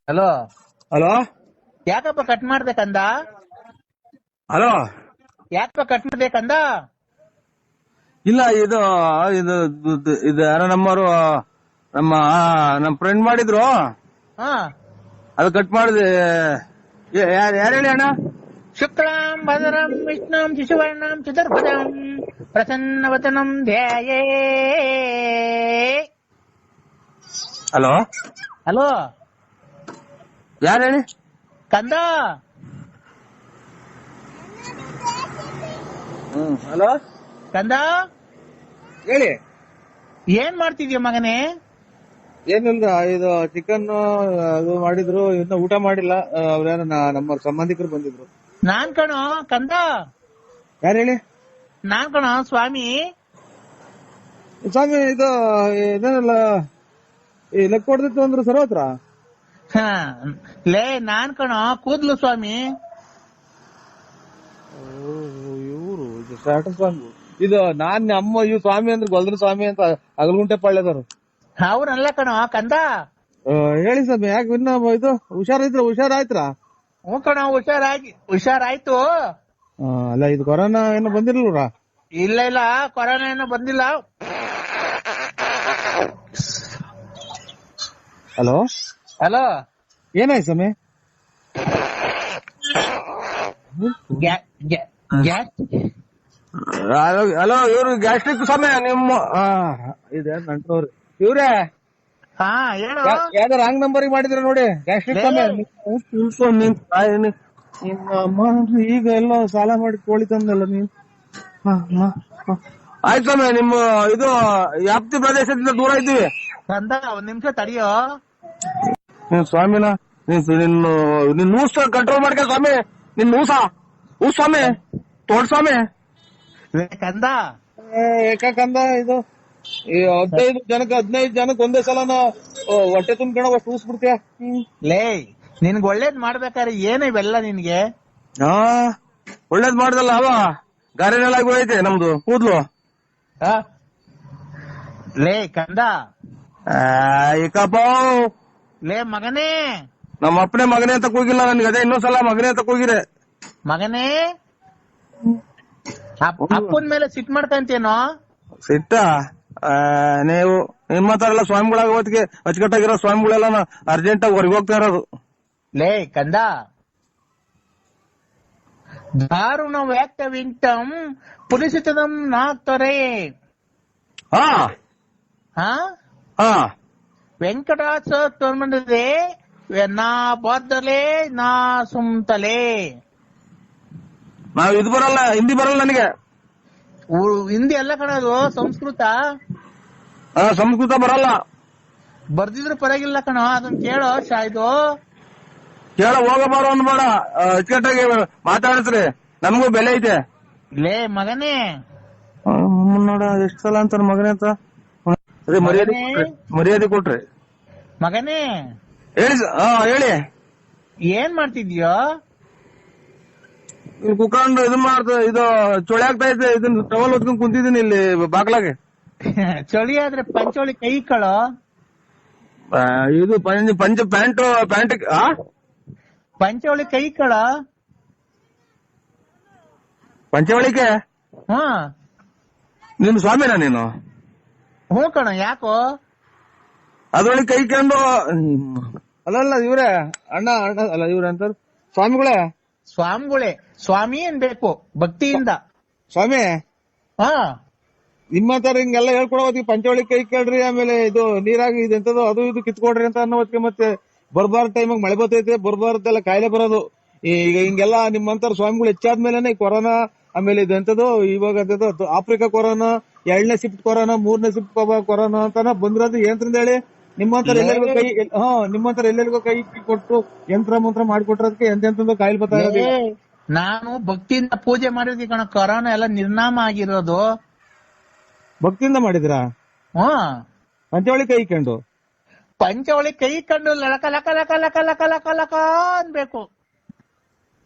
Hello, hello ಯಾಕಪ್ಪ cut ಮಾಡ್ಬೇಕಂದ? Hello ಯಾಕಪ್ಪ cut ಮಾಡ್ಬೇಕಂದ? ಇಲ್ಲ ಇದು ಇದು ಇದು ಯಾರೋ ನಮ್ಮವರು ನಮ್ಮ ಫ್ರೆಂಡ್ ಮಾಡಿದ್ರು, ಹಾ, ಅದು ಕಟ್ ಮಾಡಿದೆ. ಯಾರು ಹೇಳಿ ಅಣ್ಣ? ಶುಕ್ಲಾಂ ಭದ್ರಂ ವಿಷ್ಣುಂ ಶಿಶುವರ್ಣಂ ಚತುರ್ಭುಜಂ ಪ್ರಸನ್ನವದನಂ ಧ್ಯಾಯೇ. ಹಲೋ, ಹಲೋ ಯಾರು ಹೇಳಿ? ಕಂದ, ಹಲೋ ಕಂದ, ಹೇಳಿ. ಏನ್ ಮಾಡ್ತಿದ್ಯ ಮಗನೇ? ಏನಿಲ್ಲ, ಇದು ಚಿಕನ್ ಅದು ಮಾಡಿದ್ರು, ಇನ್ನ ಊಟ ಮಾಡಿಲ್ಲ. ಅವ್ರ್ಯಾರ ನಮ್ಮ ಸಂಬಂಧಿಕರು ಬಂದಿದ್ರು. ನಾನ್ ಕಣೋ ಕಂದ, ಯಾರು ಹೇಳಿ? ನಾನ್ ಕಣೋ ಸ್ವಾಮಿ. ಸ್ವಾಮಿ, ಇದು ಇದೇನಲ್ಲ, ಈ ಲೆಕ್ಕ ಹೊಡೆದಿತ್ತು ಅಂದ್ರು ಸರ್ ಹತ್ರ. ಹ, ಲೇ ನಾನ್ ಕಣೋ ಕೂದ್ಲು ಸ್ವಾಮಿ. ಇವರು ಸ್ಟಾರ್ಟರ್ ಸ್ವಾಮಿ. ಇದು ನಾನ್ ನಮ್ಮ ಇವ್ ಸ್ವಾಮಿ ಅಂದ್ರೆ ಗೊಲ್ದ್ರ ಸ್ವಾಮಿ ಅಂತ ಅಗಲಗುಂಟೆ ಪಾಳ್ಯದವರು. ಅವ್ರಲ್ಲ ಕಣೋ ಕಂದ. ಹೇಳಿ ಸ್ವಾಮಿ, ಯಾಕೆ ಇನ್ನ ಇದು ಹುಷಾರಾಯ್ತ್ರ? ಹ್ಞೂ ಕಣೋ, ಹುಷಾರಾಯ್ತು. ಅಲ್ಲ, ಇದು ಕೊರೋನಾ ಏನೋ ಬಂದಿರ್ಲ್ರ? ಇಲ್ಲ, ಕೊರೋನಾ ಏನೋ ಬಂದಿಲ್ಲ. ಹಲೋ, ಹಲೋ, ಏನಾಯ್ತು ಸ್ವಾಮಿ? ಹಲೋ, ಇವ್ರು ಗ್ಯಾಸ್ಟ್ರಿಕ್ ಸ್ವಾಮಿ ನಿಮ್ಮ ಇದೆ ನಂಟವ್ರು ಇವ್ರೆ. ಹಾ ಹೇಳು. ಯಾವ್ದಾರ ರಾಂಗ್ ನಂಬರ್ ಮಾಡಿದ್ರ ನೋಡಿ, ಗ್ಯಾಸ್ಟ್ರಿಕ್ ಸ್ವಾಮಿ. ಈಗ ಎಲ್ಲ ಸಾಲ ಮಾಡಿ ಕೋಳಿ ತಂದಲ್ಲ ನೀನ್. ಆಯ್ತು ಸ್ವಾಮಿ, ನಿಮ್ಮ ಇದು ವ್ಯಾಪ್ತಿ ಪ್ರದೇಶದಿಂದ ದೂರ ಇದ್ದೀವಿ. ಕಂದ ಒಂದ್ ನಿಮಿಷ ತಡಿಯೋ. ನೀನ್ ಸ್ವಾಮಿನ ನಿನ್ ನೂಸ್ ಕಂಟ್ರೋಲ್ ಮಾಡ್ಕ ಸ್ವಾಮಿ. ನಿನ್ ನೂಸ ಸ್ವಾಮಿ, ತೋಡ್ ಸ್ವಾಮಿ. ಕಂದ, ಏಕಂದ ಇದು 15 ಜನಕ್ಕೆ ಒಂದೇ ಸಲನ ಹೊಟ್ಟೆ ತುಂಬ್ಕೊಂಡ ಅಷ್ಟು ಊಸ್ಬಿಡ್ತೀಯ. ಲೇ ನಿನ್ಗ್ ಒಳ್ಳೇದ್ ಮಾಡ್ಬೇಕಾದ್ರೆ ಏನು ಇವೆಲ್ಲ ನಿನ್ಗೆ? ಹಾ, ಒಳ್ಳೇದ್ ಮಾಡ್ದಲ್ಲ ಅವ ಗಾರೆನೆಲ್ಲ ಹೋಯ್ತೆ ನಮ್ದು ಕೂದ್ಲು. ಲೇ ಕಂದ, ಏಕಪ್ಪ, ಲೇ ಮಗನೇ, ನಮ್ಮ ಅಪ್ಪನೇ ಮಗನೇ ಅಂತ ಕೂಗಿಲ್ಲ ನನ್ಗೆ. ಅದೇ ಇನ್ನೊಂದ್ಸಲ ಮಗನೇ ಅಂತ ಕೂಗಿರೆ. ಮಗನೇ, ಅಪ್ಪನ ಮೇಲೆ ಸಿಟ್ ಮಾಡ್ಕಂತೇನೋ? ಸಿಟ್ಟ? ನೀವು ನಿಮ್ಮ ಹತ್ರ ಎಲ್ಲ ಸ್ವಾಮಿಗಳಾಗ ಹೊತ್ತಿಗೆ ಅಚ್ಚುಕಟ್ಟಾಗಿರೋ ಸ್ವಾಮಿಗಳೆಲ್ಲ ಅರ್ಜೆಂಟ್ ಆಗಿ ಹೊರಗೆ ಹೋಗ್ತಾ ಇರೋದು. ಲೇ ಕಂದ, ದಾರುಣ ವ್ಯಾಕ್ತವಿಂಟಂ ಪುಲಿಸಿತದಂ ನಾಕ್ತೊರೆ. ಹಾ ಹಾ, ವೆಂಕಟಾಚ ತೋರ್ಮಂಡದೆ ನಾ ಬಾದ್ದಲೆ ನಾ ಸುಮ್ತಲೆ. ನಾವ್ ಇದು ಬರಲ್ಲ, ಹಿಂದಿ ಬರಲ್ಲ ನನಗೆ. ಹಿಂದಿ ಎಲ್ಲ ಕಣದು, ಸಂಸ್ಕೃತ. ಸಂಸ್ಕೃತ ಬರಲ್ಲ. ಬರ್ದಿದ್ರು ಪರವಾಗಿಲ್ಲ ಕಣೋ, ಅದನ್ನ ಕೇಳೋ. ಇದು ಕೇಳ ಹೋಗಬಾರ ಅನ್ಬೇಡ, ಅಚ್ಚುಕಟ್ಟಾಗಿ ಮಾತಾಡಿಸ್ರಿ, ನಮಗೂ ಬೆಲೆ ಐತೆ. ಲೇ ಮಗನೇ, ನೋಡ ಎಷ್ಟ್ ಸಲ ಅಂತಾರ ಮಗನೇ ಅಂತ. ಅದೇ ಮರ್ಯಾದೆ ಕೊಟ್ರಿ. ಮಗನೇ ಹೇಳಿ. ಹೇಳಿ, ಏನ್ ಮಾಡ್ತಿದ್ಯೋ? ಇಲ್ಲಿ ಕುತ್ಕೊಂಡು ಇದು ಇದು ಚೊಳೆ ಆಗ್ತಾ ಐತೆ. ಇದನ್ನ ಟವಲ್ ಹೊತ್ಕೊಂಡ್ ಕುಂತಿದ್ದೀನಿ ಇಲ್ಲಿ ಬಾಗ್ಲಾಗೆ. ಚಳಿ ಆದ್ರೆ ಪಂಚೋಳಿ ಕೈ ಕಳೋ. ಇದು ಪಂಚ ಪ್ಯಾಂಟ್ ಪಂಚೋಳಿ ಕೈ ಕಳ. ಪಂಚವಳಿಕೆ ಹಾ, ನಿಮ್ ಸ್ವಾಮಿನ ನೀನು? ಹ್ಞೂ ಕಣ, ಯಾಕೋ? ಅದ್ರೊಳಗೆ ಕೈಕೊಂಡು ಅಲ್ಲ ಇವ್ರೆ ಅಣ್ಣ ಅಲ್ಲ ಇವ್ರೆ ಅಂತಾರ ಸ್ವಾಮಿಗಳೇ. ಸ್ವಾಮಿ ಅನ್ಬೇಕು ಭಕ್ತಿಯಿಂದ. ಸ್ವಾಮಿ, ಹಾ, ನಿಮ್ಮ ತರ ಹಿಂಗೆಲ್ಲ ಹೇಳ್ಕೊಡೋ ಹೊತ್ತಿಗೆ ಪಂಚವಳಿ ಕೈ ಕೇಳ್ರಿ, ಆಮೇಲೆ ಇದು ನೀರಾಗಿ ಇದೆಂತದೋ ಅದು ಇದು ಕಿತ್ಕೊಡ್ರಿ ಅಂತ ಅನ್ನೋ ಹೊತ್ತಿಗೆ ಮತ್ತೆ ಬರ್ಬಾರ್ದ ಟೈಮಾಗ ಮಳೆ ಬರ್ತೈತೆ, ಬರ್ಬಾರ್ದೆಲ್ಲ ಕಾಯಿಲೆ ಬರೋದು. ಈಗ ಹಿಂಗೆಲ್ಲ ನಿಮ್ಮಂತರ ಸ್ವಾಮಿಗಳು ಹೆಚ್ಚಾದ್ಮೇಲೆ ಕೊರೋನಾ, ಆಮೇಲೆ ಇದೆಂತದೋ ಇವಾಗ ಅಂತದ್ದು ಆಫ್ರಿಕಾ ಕೊರೋನಾ, 2ನೇ ಶಿಫ್ಟ್ ಕೊರೋನಾ, 3ನೇ ಶಿಫ್ಟ್ ಕೊರೋನಾ ಅಂತಾನ ಬಂದಿರೋದು. ಏನ್ರಿಂದ ಹೇಳಿ? ನಿಮ್ಮಂತರ ಎಲ್ಲರಿಗೂ ಕೈ ನಿಮ್ಮಂತರ ಎಲ್ಲರಿಗೂ ಕೈ ಕೊಟ್ಟು ಯಂತ್ರ ಮಂತ್ರ ಮಾಡಿಕೊಟ್ಟಿರೋದಕ್ಕೆ ಎಂತೆಂತಂದು ಕಾಯಿಲೆ ಬರ್ತಾ ಇರೋದು. ನಾನು ಭಕ್ತಿಯಿಂದ ಪೂಜೆ ಮಾಡಿದ್ವಿ ಕಣ, ಕೊರೋನಾ ಎಲ್ಲ ನಿರ್ನಾಮ ಆಗಿರೋದು. ಭಕ್ತಿಯಿಂದ ಮಾಡಿದ್ರಾ? ಪಂಚವಳಿ ಕೈ ಕಂಡು ಲಕ ಲಕ ಲಕ ಲಕ ಲಕ ಲಕ ಲಕ ಅನ್ಬೇಕು.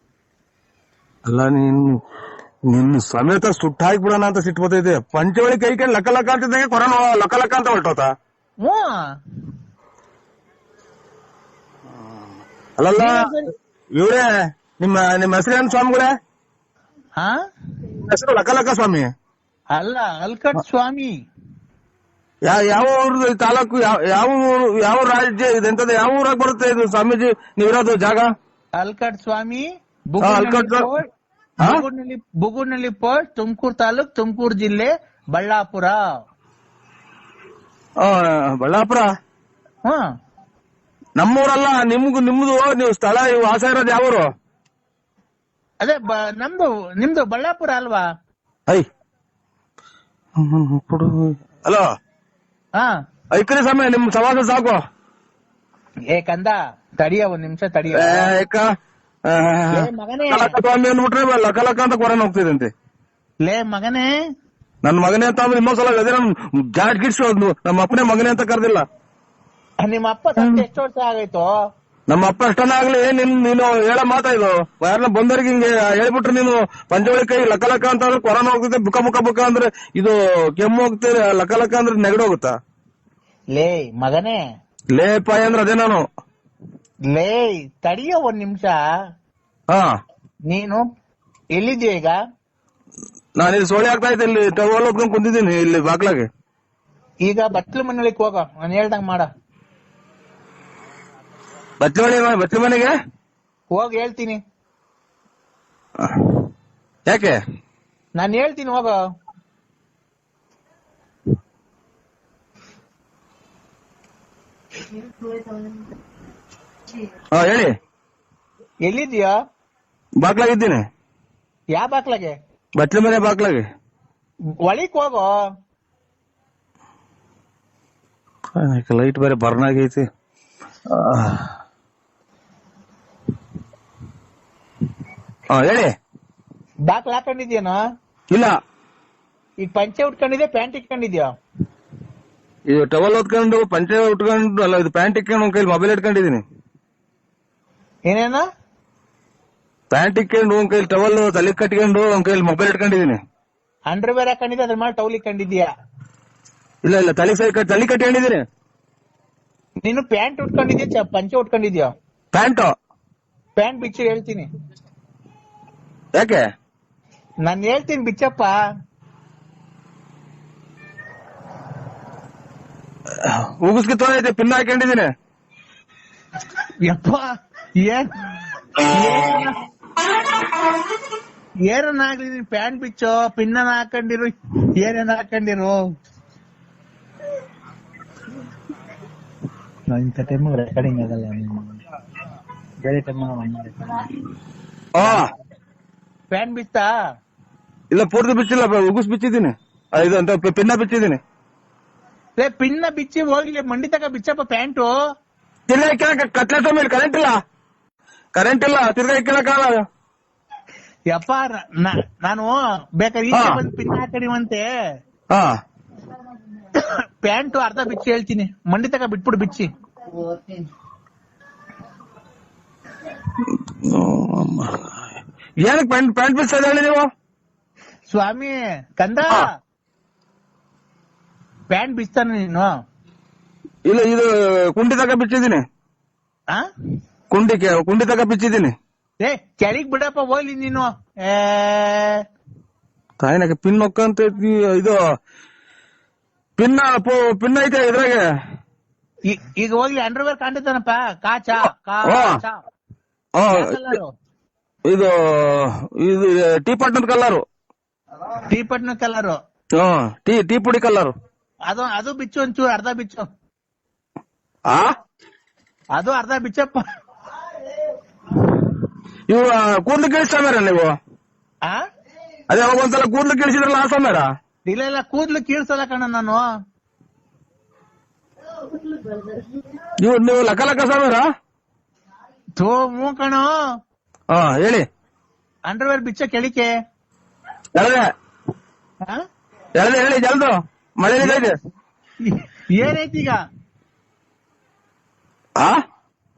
ಅಲ್ಲ ನಿನ್ ಸಮೇತ ಸುಟ್ಟ ಹಾಕ್ಬಿಡೋಣ ಅಂತ ಸಿಟ್ಟು ಬರ್ತೈತೆ. ಪಂಚವಳಿ ಕೈ ಕಂಡು ಲಕ ಲಕ ಅಂತಿದ್ದಂಗೆ ಕೊರೋನಾ ಲಕ ಲಕ ಅಂತ ಹೊರಟೋತ. ಅಲ್ಲಲ್ಲ ಇವ್ರೇ ನಿಮ್ಮ ಹೆಸರೇನು ಸ್ವಾಮಿಗಳೇ? ಹಾ ಹೆಸರು ಲಕ್ಕಲಕ್ಕ ಸ್ವಾಮಿ. ಅಲ್ಲ, ಅಲ್ಕಟ್ ಸ್ವಾಮಿ. ಯಾವ ಊರು ತಾಲೂಕು, ಯಾವ ರಾಜ್ಯ ಇದೆಂತದ, ಯಾವ ಊರಾಗ ಬರುತ್ತೆ ಇದು ಸ್ವಾಮೀಜಿ ನೀವಿರೋದು ಜಾಗ? ಅಲ್ಕಟ್ ಸ್ವಾಮಿ, ಅಲ್ಕಟ್ ಬುಗುನಳ್ಳಿ ಪೋಸ್ಟ್, ತುಮಕೂರು ತಾಲೂಕ್, ತುಮಕೂರು ಜಿಲ್ಲೆ, ಬಳ್ಳಾಪುರ. ಬಳ್ಳಾಪುರ ನಮ್ಮೂರಲ್ಲ, ನಿಮ್ದು ನೀವು ಸ್ಥಳ ವಾಸ ಇರೋದು ಯಾವೂರು? ಅದೇ ನಿಮ್ದು ಬಳ್ಳಾಪುರ ಅಲ್ವಾ? ಹಲೋ, ಐಕ್ರಿ ಸಮಯ ನಿಮ್ ಸವಾಸ ಸಾಕು. ಕಂದ ತಡಿಯ, ಒಂದ್ ನಿಮಿಷ ತಡಿಯ. ಮಗನೇ ಸ್ವಾಮಿ ಅಂದ್ಬಿಟ್ರೆ ಲಕ ಅಂತ ಕೊರನ್ ಹೋಗ್ತಿದಂತೆ. ಲೇ ಮಗನೇ, ನನ್ ಮಗನೇ ಅಂತ ಅಂದ್ರೆ ಇನ್ನೊಂದ್ಸಲ ಅದೇ ಜಾಟ್ ಗಿಡ್ಸು, ನಮ್ಮ ಅಪ್ಪನೇ ಮಗನೇ ಅಂತ ಕರ್ದಿಲ್ಲ. ನಿಮ್ಮ ಅಪ್ಪ ತಂದೆ ಎಷ್ಟು ವರ್ಷ ಆಗೈತು? ನಮ್ಮ ಅಪ್ಪ ಎಷ್ಟನ್ನ ಆಗ್ಲಿ, ನೀನು ಹೇಳ ಮಾತಾ ಇದು. ಯಾರನ್ನ ಬಂದವ್ರಿಗೆ ಹಿಂಗೆ ಹೇಳ್ಬಿಟ್ರೆ ನೀನು ಪಂಚವಳಿ ಕೈ ಲಕ ಅಂತ ಅಂದ್ರೆ ಕೊರೋನಾ ಹೋಗ್ತದೆ, ಬುಕ್ಕ ಅಂದ್ರೆ ಇದು ಕೆಮ್ಮು ಹೋಗ್ತದೆ, ಲಕ ಅಂದ್ರೆ ನೆಗಡಿ ಹೋಗುತ್ತಾ? ಲೇ ಮಗನೇ, ಲೇ ಪಾಯ ಅಂದ್ರೆ ಅದೇ ನಾನು. ಲೇ ತಡಿಯ ಒಂದ್ ನಿಮಿಷ. ನೀನು ಎಲ್ಲಿದ್ಯಾ ಈಗ? ನಾನಿಲ್ಲಿ ಸೋಳಿ ಆಗ್ತಾ ಇದ್ದೆ, ಇಲ್ಲಿ ಟವಲ್ ಹೋಗ್ಕೊಂಡು ಕುಂತಿದ್ದೀನಿ ಇಲ್ಲಿ ಬಾಗ್ಲಾಗೆ. ಈಗ ಬಟ್ಲು ಮನೆಗೆ ಹೋಗ, ನಾನು ಹೇಳ್ದಂಗ ಮಾಡ. ಬಚ್ಚಲ ಮನೆಗೆ ಹೋಗ್, ಹೇಳ್ತೀನಿ. ಯಾಕೆ? ನಾನು ಹೇಳ್ತೀನಿ, ಹೋಗ. ಹೇಳಿ. ಎಲ್ಲಿದ್ಯಾ? ಬಾಗ್ಲಾಗಿದ್ದೀನಿ. ಯಾವ ಬಾಕ್ಲಾಗೆ? ಬಚ್ಚಲ ಮನೆ ಬಾಗ್ಲಾಗೆ. ಒಳಿಕ್ ಹೋಗೋ. ಲೈಟ್ ಬೇರೆ ಬರ್ನ್ ಆಗೈತಿ. ಹೇಳಿ. ಬಾಕ್ಲ ಹಾಕೊಂಡಿದ್ಯಾನ? ಇಲ್ಲ. ಈಗ ಪಂಚೆ ಉಟ್ಕೊಂಡಿದ್ಯಾ, ಪ್ಯಾಂಟ್ ಇಟ್ಕೊಂಡಿದ್ಯಾ? ಇದು ಟವಲ್ ಹೊತ್ಕೊಂಡು ಪಂಚೆ ಉಟ್ಕೊಂಡು, ಅಲ್ಲ ಇದು ಪ್ಯಾಂಟ್ ಇಟ್ಕೊಂಡು ಒಂದ್ ಕೈಲಿ ಮೊಬೈಲ್ ಇಟ್ಕೊಂಡಿದೀನಿ. ಏನೇನ? ಪ್ಯಾಂಟ್ ಇಟ್ಕೊಂಡು ಒಂದ್ ಕೈಲಿ ಟವಲ್ ತಲೆ ಕಟ್ಕೊಂಡು ಒಂದ್ ಕೈಲಿ ಮೊಬೈಲ್ ಇಟ್ಕೊಂಡಿದೀನಿ. ಅಂಡರ್ವೇರ್ ಹಾಕೊಂಡಿದ್ಯಾ, ಅದ್ರ ಮೇಲೆ ಟೌಲ್ ಇಟ್ಕೊಂಡಿದ್ಯಾ? ಇಲ್ಲ, ತಲೆ ಕಟ್ಕೊಂಡಿದೀನಿ. ನೀನು ಪ್ಯಾಂಟ್ ಉಟ್ಕೊಂಡಿದ್ಯಾ, ಪಂಚೆ ಉಟ್ಕೊಂಡಿದ್ಯಾ? ಪ್ಯಾಂಟ್ ಬಿಚ್ಚಿ ಹೇಳ್ತೀನಿ. ಯಾಕೆ? ನಾನು ಹೇಳ್ತೀನಿ ಬಿಚ್ಚಪ್ಪ. ಉಗುಸ್ಗೆ ತೊಗೊಂಡೈತೆ, ಪಿನ್ ಹಾಕೊಂಡಿದೀನಿ. ಯಪ್ಪ, ಏನನ್ನಾಗ್ಲಿ ನೀನ್ ಪ್ಯಾಂಟ್ ಬಿಚ್ಚೋ, ಪಿನ್ನ ಹಾಕೊಂಡಿರು, ಏನೇನ್ ಹಾಕೊಂಡಿರು. ಇಂಥ ಟೈಮ್ ರೆಕಾರ್ಡಿಂಗ್ ಆಗಲ್ಲ, ಬೇರೆ ಟೈಮ್. ಪ್ಯಾಂಟ್ ಬಿಚ್ಚಾ? ಇಲ್ಲ, ಪೂರ್ತಿ ಬಿಚ್ಚಿಲ್ಲ, ಉಗುಸ್ ಬಿಚ್ಚಿದ್ದೀನಿ. ಇದು ಅಂತ ಪಿನ್ನ ಬಿಚ್ಚಿದ್ದೀನಿ. ಪಿನ್ನ ಬಿಚ್ಚಿ ಹೋಗ್ಲಿ, ಮಂಡಿ ತಕ ಬಿಚ್ಚಪ್ಪ ಪ್ಯಾಂಟು. ಕತ್ಲೆ ಮೇಲೆ ಕರೆಂಟ್ ಇಲ್ಲ, ತಿರ್ಗಾ ಕೇಳಕ್ಕಾಗಲ್ಲ. ಯಪ್ಪ, ನಾನು ಬೇಕಾದ್ರೆ ಈಚೆ ಬಂದು ಪಿನ್ ಹಾಕಡಿವಂತೆ. ಪ್ಯಾಂಟು ಅರ್ಧ ಬಿಚ್ಚಿ ಹೇಳ್ತೀನಿ, ಮಂಡಿ ತಕ ಬಿಟ್ಬಿಡು ಬಿಚ್ಚಿ. ಏನಕ್ಕೆ ಪ್ಯಾಂಟ್ ಬಿಚ್ಚ ಹೇಳಿ ನೀವು? ಸ್ವಾಮಿ ಕಂದ, ಪ್ಯಾಂಟ್ ಬಿಚ್ತಾನ ನೀನು? ಇಲ್ಲ, ಇದು ಕುಂಡಿ ತಕ ಬಿಚ್ಚಿದ್ದೀನಿ. ಕುಂಡಿ ತಕ ಬಿಚ್ಚಿದ್ದೀನಿ. ಕೆಳಗ್ ಬಿಡಪ್ಪ, ಹೋಗ್ಲಿ ನೀನು. ತಾಯಿನಾಗ ಪಿನ್ ಹೊಕ್ಕಂತ ಇದು ಪಿನ್ ಐತೆ ಇದ್ರಾಗೆ. ಈಗ ಹೋಗ್ಲಿ, ಅಂಡರ್ವೇರ್ ಕಾಣ್ತಾನಪ್ಪ. ಇದು ಟೀ ಪಟ್ನದ ಕಲರು. ಟೀ ಪಟ್ನ ಕಲರು. ಟೀ ಪುಡಿ ಕಲರು. ಅದು ಬಿಚ್ಚು, ಒಂಚೂರು ಅರ್ಧ ಬಿಚ್ಚು. ಅದು ಅರ್ಧ ಬಿಚ್ಚಪ್ಪ. ಇವು ಕೂದ್ಲು ಕೀಳಿಸ್ತಾರ ನೀವು? ಅದೇ ಅವಾಗ ಒಂದ್ಸಲ ಕೂದ್ಲು ಕೀಳಿಸಿದ್ರಲ್ಲ, ಆ ಸಮಯ? ಇಲ್ಲ, ಕೂದ್ಲು ಕೀಳ್ಸಲ್ಲ ಕಣ ನಾನು. ನೀವು ಲಕ ಸಮಯ? ಹ್ಞೂ ಕಣೋ. ಹೇಳಿ. ಅಂಡರ್ವೇರ್ ಬಿಚ್ಚ ಕೆಳಿಕೆ. ಹೇಳಿ ಜಲ್ದು, ಮಳೆ ಇದೆ. ಏನೈತಿ ಈಗ?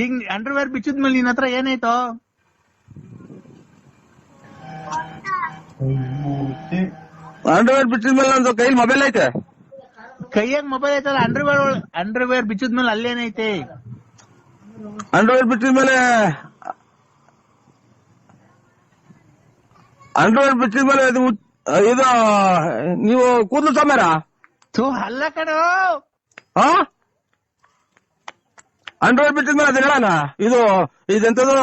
ಈಗ ಅಂಡರ್ವೇರ್ ಬಿಚ್ಚಿದ್ಮೇಲೆ ನಿನ್ನ ಹತ್ರ ಏನಾಯ್ತು? ಅಂಡರ್ವೇರ್ ಬಿಚ್ಚಿದ್ಮೇಲೆ ನಂದು ಕೈಲಿ ಮೊಬೈಲ್ ಐತೆ. ಕೈಯಾಗ ಮೊಬೈಲ್ ಐತಲ್ಲ, ಅಂಡರ್ವೇರ್ ಬಿಚ್ಚಿದ್ಮೇಲೆ ಅಲ್ಲೇನೈತೆ? ಅಂಡರ್ವೇರ್ ಬಿಟ್ಟಿದ ಮೇಲೆ ಇದು ನೀವು ಕೂದಲು ಸಮೇರ ಅಲ್ಲ ಕಣೋ, ಅಂಡರ್ವೇರ್ ಬಿಟ್ಟಿದ ಮೇಲೆ ಅದು ಹೇಳಣ ಇದೆಂತದು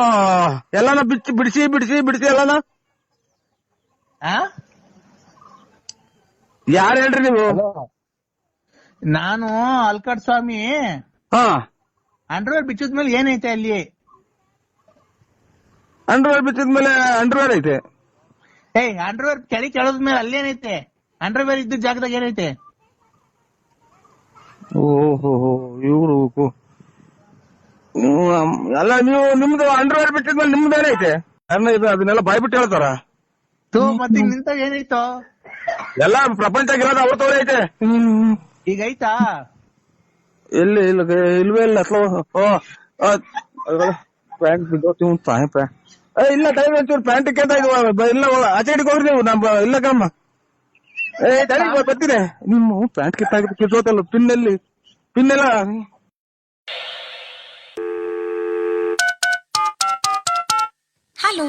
ಎಲ್ಲಾನ ಬಿಡಿಸಿ ಎಲ್ಲಾನ ಯಾರು ಹೇಳ್ರಿ ನೀವು? ನಾನು ಅಲ್ಕಡ್ ಸ್ವಾಮಿ. ಅಂಡರ್ವೇರ್ ಬಿಚ್ಚಿದ್ಮೇಲೆ ಏನೈತೆ ಅಲ್ಲಿ? ಅಂಡರ್ವೇರ್ ಬಿಚ್ಚಿದ್ಮೇಲೆ ಅಂಡರ್ವೇರ್ ಐತೆ. ಅಂಡರ್ವೇರ್ ಕೆಳದ್ಮೇಲೆ ಅಲ್ಲೇನೈತೆ? ಅಂಡರ್ವೇರ್ ಇದ್ದ ಜಾಗದಾಗ ಏನೈತೆ? ಓಹೋ ಇವ್ರು ಅಲ್ಲ, ನೀವು ನಿಮ್ದು ಅಂಡರ್ವೇರ್ ಬಿಟ್ಟಿದ್ಮೇಲೆ ನಿಮ್ದು ಏನೈತೆ? ಅದನ್ನೆಲ್ಲ ಬಾಯ್ಬಿಟ್ಟು ಹೇಳ್ತಾರ. ಮತ್ತೆ ನಿಂತ ಏನೈತೋ? ಎಲ್ಲ ಪ್ರಪಂಚಗಿರೋದು ಅವ್ರ ತೋರ ಐತೆ. ಈಗ ಐತಾ? ಎಲ್ಲಿ ಇಲ್ವೇ ಇಲ್ಲ. ಪ್ಯಾಂಟ್ ಬಿದ್ದೋತಿ ಇಲ್ಲ ಟೈಮ್ ಒಂಚೂರು ಪ್ಯಾಂಟ್ ಕೇಳ್ತಾ ಇದ್ವ. ಇಲ್ಲ ಆಚೆಗೆ ಹೋಗ್ರಿ ನೀವು. ಇಲ್ಲ ಕಮ್ಮ ಬರ್ತೀನಿ. ನಿಮ್ಮ ಪ್ಯಾಂಟ್ ಕಿತ್ತೋತಲ್ಲ, ಪಿನ್ನೆಲ್ಲ. ಹಲೋ